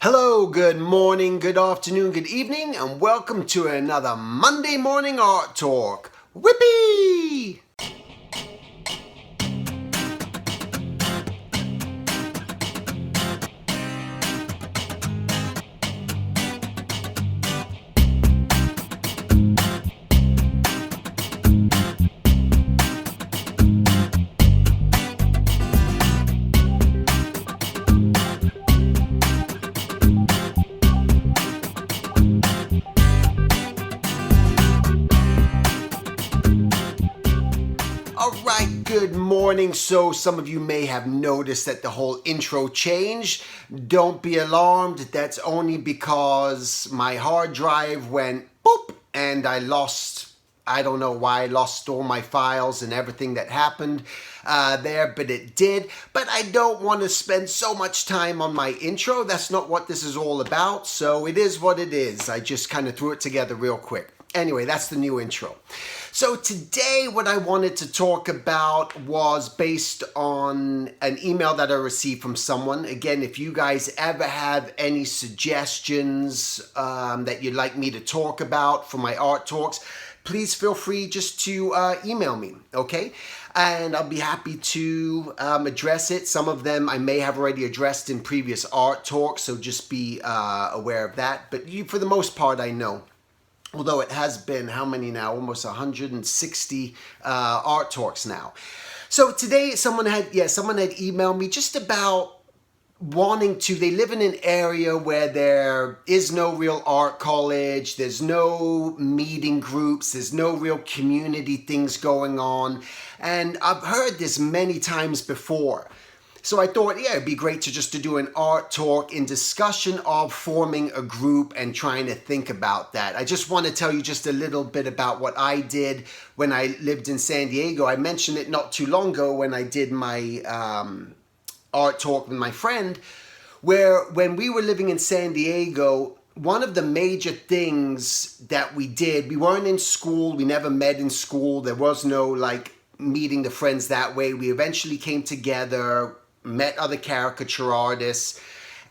Hello, good morning, good afternoon, good evening, and welcome to another Monday Morning Art Talk. Whippy! Alright, good morning. So some of you may have noticed that the whole intro changed. Don't be alarmed, that's only because my hard drive went boop and I don't know why I lost all my files and everything that happened there, but it did. But I don't want to spend so much time on my intro. That's not what this is all about. So it is what it is. I just kind of threw it together real quick. Anyway, that's the new intro. So today what I wanted to talk about was based on an email that I received from someone. Again, if you guys ever have any suggestions that you'd like me to talk about for my art talks, please feel free just to email me, okay? And I'll be happy to address it. Some of them I may have already addressed in previous art talks, so just be aware of that. But for the most part, I know. Although it has been, how many now? Almost 160 art talks now. So today someone had emailed me just about they live in an area where there is no real art college, there's no meeting groups, there's no real community things going on. And I've heard this many times before. So I thought, yeah, it'd be great to do an art talk in discussion of forming a group and trying to think about that. I just want to tell you just a little bit about what I did when I lived in San Diego. I mentioned it not too long ago when I did my art talk with my friend, where when we were living in San Diego, one of the major things that we did, we weren't in school, we never met in school, there was no like meeting the friends that way. We eventually came together, met other caricature artists,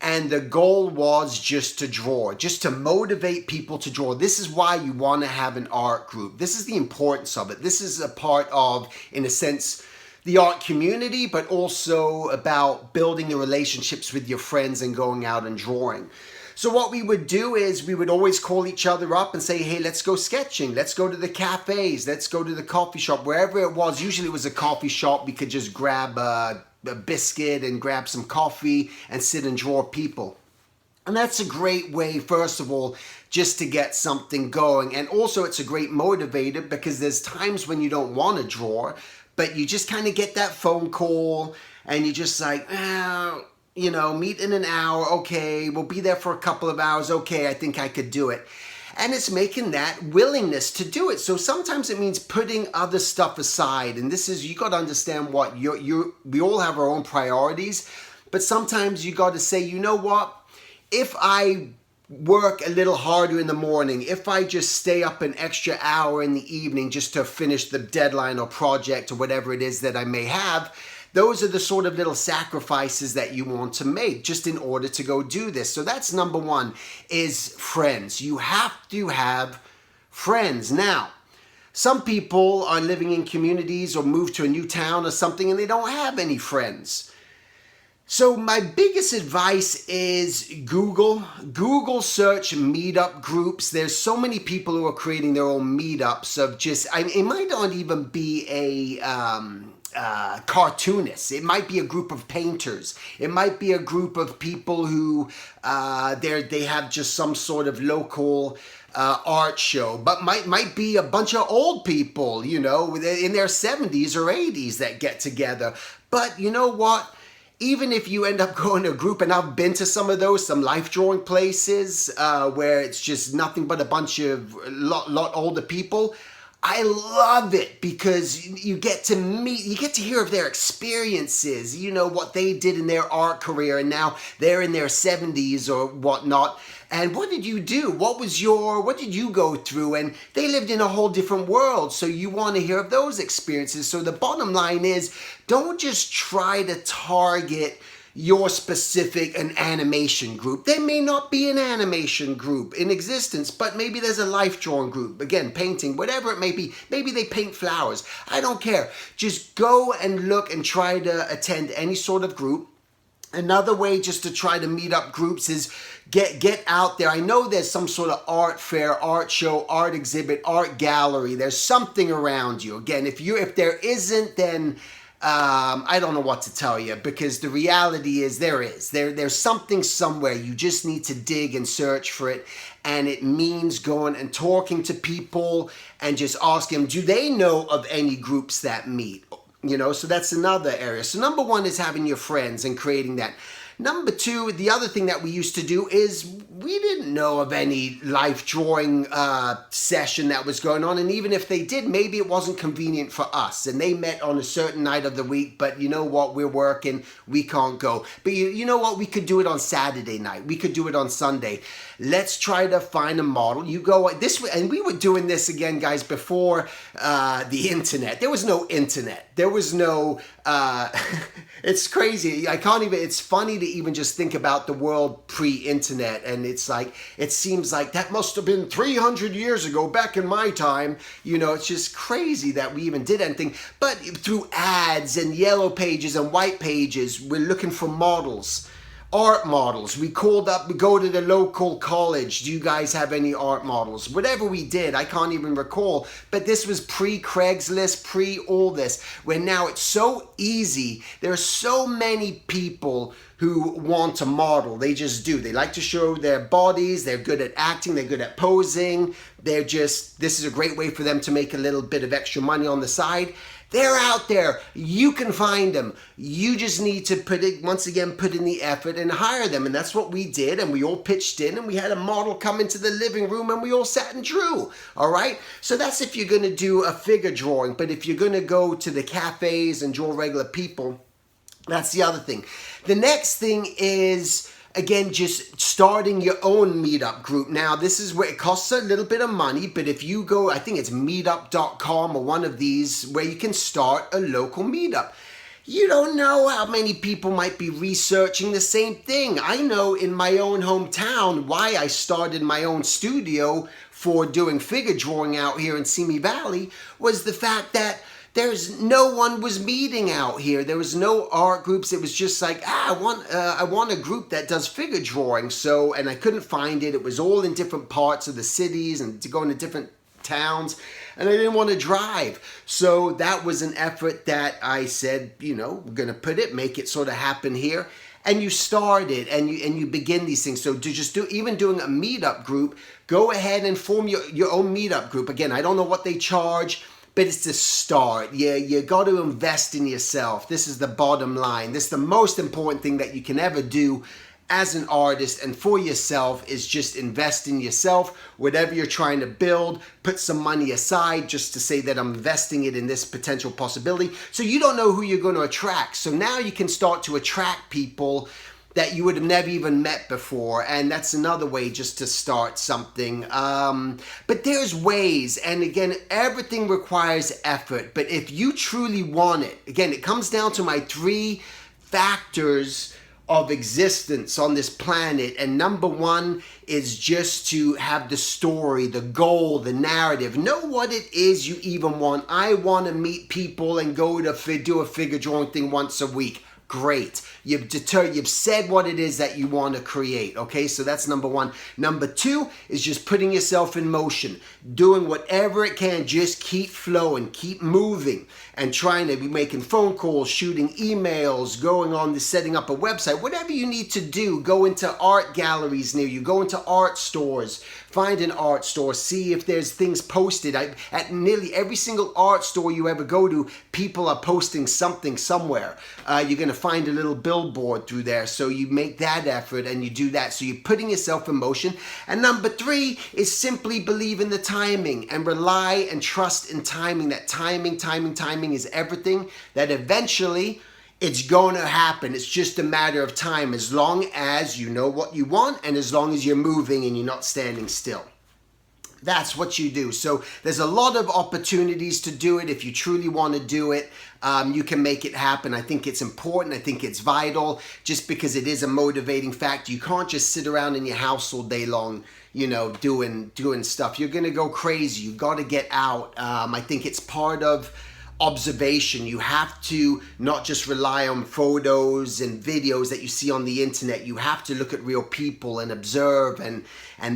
and the goal was just to draw, just to motivate people to draw. This is why you want to have an art group. This is the importance of it. This is a part of, in a sense, the art community, but also about building the relationships with your friends and going out and drawing. So what we would do is we would always call each other up and say, hey, let's go sketching. Let's go to the cafes. Let's go to the coffee shop, wherever it was. Usually it was a coffee shop. We could just grab a biscuit and grab some coffee and sit and draw people. And that's a great way, first of all, just to get something going. And also it's a great motivator because there's times when you don't want to draw, but you just kind of get that phone call and you're just like, meet in an hour. Okay, we'll be there for a couple of hours. Okay, I think I could do it. And it's making that willingness to do it. So sometimes it means putting other stuff aside. And this is, you got to understand what we all have our own priorities. But sometimes you got to say, you know what? If I work a little harder in the morning, if I just stay up an extra hour in the evening just to finish the deadline or project or whatever it is that I may have, those are the sort of little sacrifices that you want to make just in order to go do this. So that's number one, is friends. You have to have friends. Now, some people are living in communities or move to a new town or something and they don't have any friends. So my biggest advice is Google search meetup groups. There's so many people who are creating their own meetups of it might not even be a cartoonists. It might be a group of painters. It might be a group of people who they have just some sort of local art show, but might be a bunch of old people, in their 70s or 80s that get together. But you know what? Even if you end up going to a group, and I've been to some of those, some life drawing places where it's just nothing but a bunch of lot older people, I love it because you get to hear of their experiences, what they did in their art career, and now they're in their 70s or whatnot. And what did you do? What did you go through? And they lived in a whole different world. So you want to hear of those experiences. So the bottom line is, don't just try to target your specific an animation group. There may not be an animation group in existence, but maybe there's a life drawing group. Again, painting, whatever it may be. Maybe they paint flowers. I don't care. Just go and look and try to attend any sort of group. Another way just to try to meet up groups is get out there. I know there's some sort of art fair, art show, art exhibit, art gallery. There's something around you. Again, if there isn't, then I don't know what to tell you, because the reality is there's something somewhere. You just need to dig and search for it, and it means going and talking to people and just asking them, do they know of any groups that meet? You know, so that's another area. So number one is having your friends and creating that. Number two, the other thing that we used to do is we didn't know of any life drawing session that was going on. And even if they did, maybe it wasn't convenient for us. And they met on a certain night of the week, but you know what? We're working. We can't go. But you know what? We could do it on Saturday night. We could do it on Sunday. Let's try to find a model. You go this way. And we were doing this again, guys, before the internet. There was no internet. There was no... it's crazy. I can't even... It's funny to even just think about the world pre-internet, and it's like, it seems like that must have been 300 years ago, back in my time. You know, it's just crazy that we even did anything. But through ads and yellow pages and white pages, we're looking for models. Art models. We called up, we go to the local college. Do you guys have any art models? Whatever we did, I can't even recall. But this was pre-Craigslist, pre all this. Where now it's so easy. There are so many people who want to model. They just do. They like to show their bodies. They're good at acting. They're good at posing. this is a great way for them to make a little bit of extra money on the side. They're out there. You can find them. You just need to put in the effort and hire them. And that's what we did. And we all pitched in, and we had a model come into the living room, and we all sat and drew. All right. So that's if you're going to do a figure drawing. But if you're going to go to the cafes and draw regular people, that's the other thing. The next thing is, again, just starting your own meetup group. Now, this is where it costs a little bit of money, but if you go, I think it's meetup.com or one of these, where you can start a local meetup. You don't know how many people might be researching the same thing. I know in my own hometown why I started my own studio for doing figure drawing out here in Simi Valley was the fact that no one was meeting out here. There was no art groups. It was just like, I want a group that does figure drawing. So, and I couldn't find it. It was all in different parts of the cities and to go into different towns, and I didn't want to drive. So that was an effort that I said, we're going to make it sort of happen here. And you start it, and you begin these things. So to just doing a meetup group, go ahead and form your own meetup group. Again, I don't know what they charge, but it's the start. You got to invest in yourself. This is the bottom line. This is the most important thing that you can ever do as an artist and for yourself, is just invest in yourself. Whatever you're trying to build, put some money aside just to say that I'm investing it in this potential possibility. So you don't know who you're going to attract. So now you can start to attract people that you would have never even met before. And that's another way just to start something. But there's ways. And again, everything requires effort. But if you truly want it, again, it comes down to my 3 factors of existence on this planet. And number 1 is just to have the story, the goal, the narrative. Know what it is you even want. I want to meet people and go to do a figure drawing thing once a week. Great. You've said what it is that you want to create. Okay, so that's number 1. Number 2 is just putting yourself in motion, doing whatever it can. Just keep flowing, keep moving, and trying to be making phone calls, shooting emails, going on to setting up a website. Whatever you need to do, go into art galleries near you, go into art stores, find an art store, see if there's things posted. At nearly every single art store you ever go to, people are posting something somewhere. You're going to find a little billboard through there. So you make that effort and you do that. So you're putting yourself in motion. And number 3 is simply believe in the timing and rely and trust in timing. That timing is everything. That eventually it's going to happen. It's just a matter of time, as long as you know what you want and as long as you're moving and you're not standing still. That's what you do. So there's a lot of opportunities to do it. If you truly want to do it, you can make it happen. I think it's important. I think it's vital, just because it is a motivating factor. You can't just sit around in your house all day long, you know, doing stuff. You're going to go crazy. You've got to get out. I think it's part of observation. You have to not just rely on photos and videos that you see on the internet. You have to look at real people and observe, and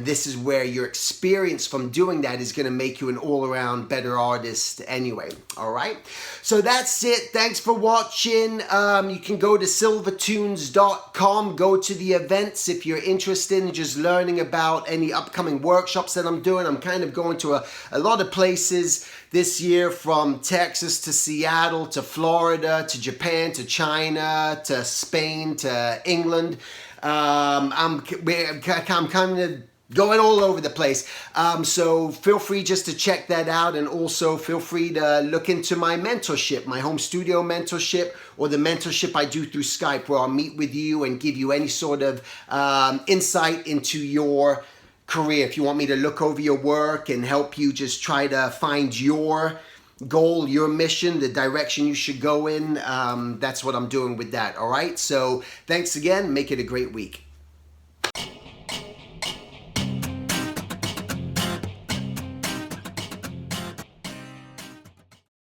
this is where your experience from doing that is going to make you an all-around better artist anyway. All right, so that's it. Thanks for watching. You can go to silvertunes.com, go to the events if you're interested in just learning about any upcoming workshops that I'm doing. I'm kind of going to a lot of places this year, from Texas to Seattle to Florida to Japan to China to Spain to England. I'm kind of going all over the place. So feel free just to check that out, and also feel free to look into my mentorship, my home studio mentorship, or the mentorship I do through Skype, where I'll meet with you and give you any sort of insight into your career. If you want me to look over your work and help you just try to find your goal, your mission, the direction you should go in, that's what I'm doing with that. All right, so thanks again. Make it a great week.